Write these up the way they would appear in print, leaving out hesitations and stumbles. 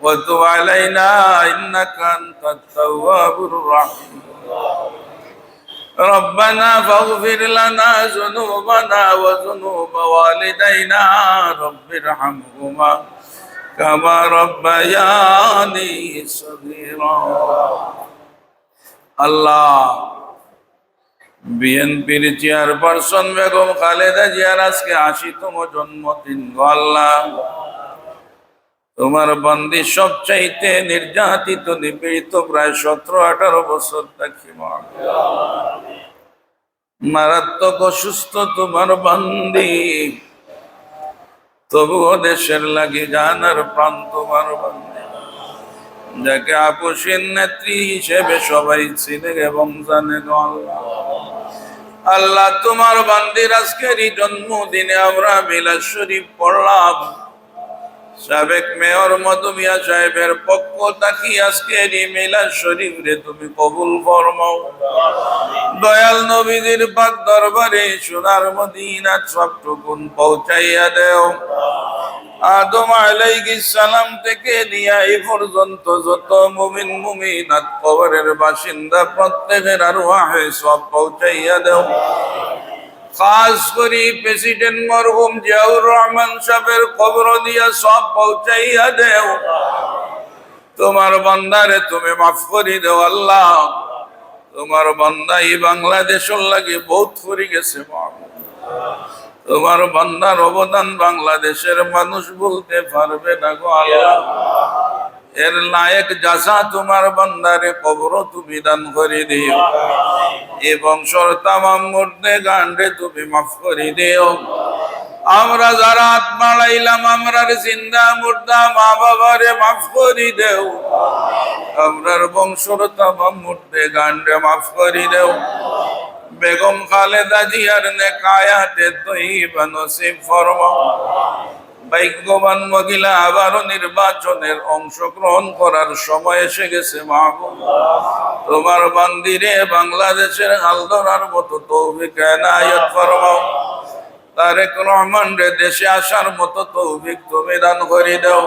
وتب علينا إنك أنت التواب الرحيم ربنا فاغفر لنا ذنوبنا وذنوب والدينا رب ارحمهما كما ربياني صغيرا আল্লাহ বিএনপির চেয়ারপারসন বেগম খালেদা জিয়ার আজকে ৮০তম জন্মদিন। আল্লাহ তোমার বান্দি সবচাইতে নির্যাতিত নিপীড়িত প্রায় ১৭-১৮ বছর থাকি মারাত্মক অসুস্থ তোমার বান্দি, তবুও দেশের লাগি জানার প্রাণ তোমার বান্দি, যাকে আপসীন নেত্রী হিসেবে সবাই চিনে এবং জানে। আল্লাহ তোমার বান্দির আজকের এই জন্মদিনে আমরা মিলাদ শরীফ পড়লাম। সাবেক মেয়র মধু মিয়া সাহেবের পক্ষ থাকি আজকের এই মিলাদ শরীফ রে তুমি কবুল ফরমাও। দয়াল নবীজির পাক দরবারে সোনার মদিনা সবটুকুন পৌঁছাইয়া দেও। আদম আলাইহিস সালাম থেকে নিয়ে এই পর্যন্ত যত মুমিন মুমিনাত কবরের বাসিন্দা প্রত্যেকের আরওয়াহে সব পৌঁছাইয়া দেও। খাস করে প্রেসিডেন্ট মরহুম জিয়াউর রহমান সাহেবের কবর দিয়া সব পৌঁছাইয়া দেও। তোমার বান্দারে তুমি মাফ করে দেও। আল্লাহ তোমার বান্দা এই বাংলাদেশের লাগে বহুত করে গেছে। তোমার বান্দার অবদান বাংলাদেশের মানুষ বলতে পারবে না গো আল্লাহ। এর লায়েক জাযা তোমার বান্দারে কবর তুমি দান করে দিও এবং তামাম মুর্দে গান্ডে তুমি মাফ করে দিও। আমরা যারা হাত বাড়াইলাম আমরার জিন্দা মুর্দা মা বাবারে মাফ করে দেও। আমরার বংশর তামাম মুর্দে গান্ডে মাফ করে দেও। বেগম খালেদা জিয়ার নেকায়াতে তৈবা নসিব ফরমাও। ভাগ্যবান মহিলা আবারও নির্বাচনের অংশগ্রহণ করার সময় এসে গেছে। মাহবুব তোমার বান্দিরে বাংলাদেশের হাল ধরার মতো তৌফিক এনায়েত ফরমাও। তারেক রহমান রে দেশে আসার মতো তৌফিক তুমি দান করে দাও।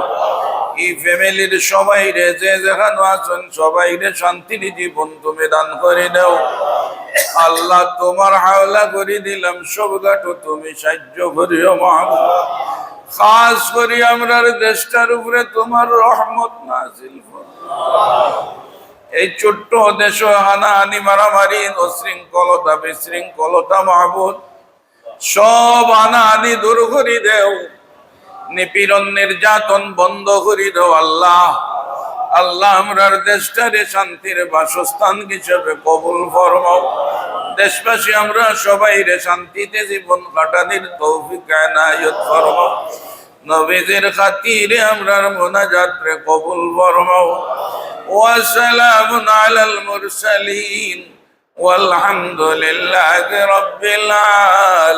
এই ফ্যামিলির সবাই রে যে যেখানে আছেন সবাই রে শান্তির জীবন তুমি দান করে দাও। আল্লাহ তোমার হাওলা করে দিলাম সব গাটো তুমি সাহায্য করিও। মাহবুব খাস করে আমরার দেশটার উপরে তোমার রহমত নাজিল করো। এই ছোট্ট দেশ হানাহানি মারামারি অশৃঙ্খলতা বিশৃঙ্খলতা মাহবুব সব হানাহানি দূর করে দেও। নিপীড়ন নির্যাতন বন্ধ করে দেও। আল্লাহ আল্লাহ আমরার দেশটারে শান্তির বাসস্থান হিসেবে কবুল ফরমাও। দেশবাসী আমরা সবাই রে শান্তিতে জীবন কাটানোর তৌফিক এনায়েত ফরমাও। নবীজির খাতিরে আমরার মুনাজাত রে কবুল ফরমাও। ওয়া সালামুন আলাল মুরসালিন ওয়াল হামদুলিল্লাহি রাব্বিল আলামিন।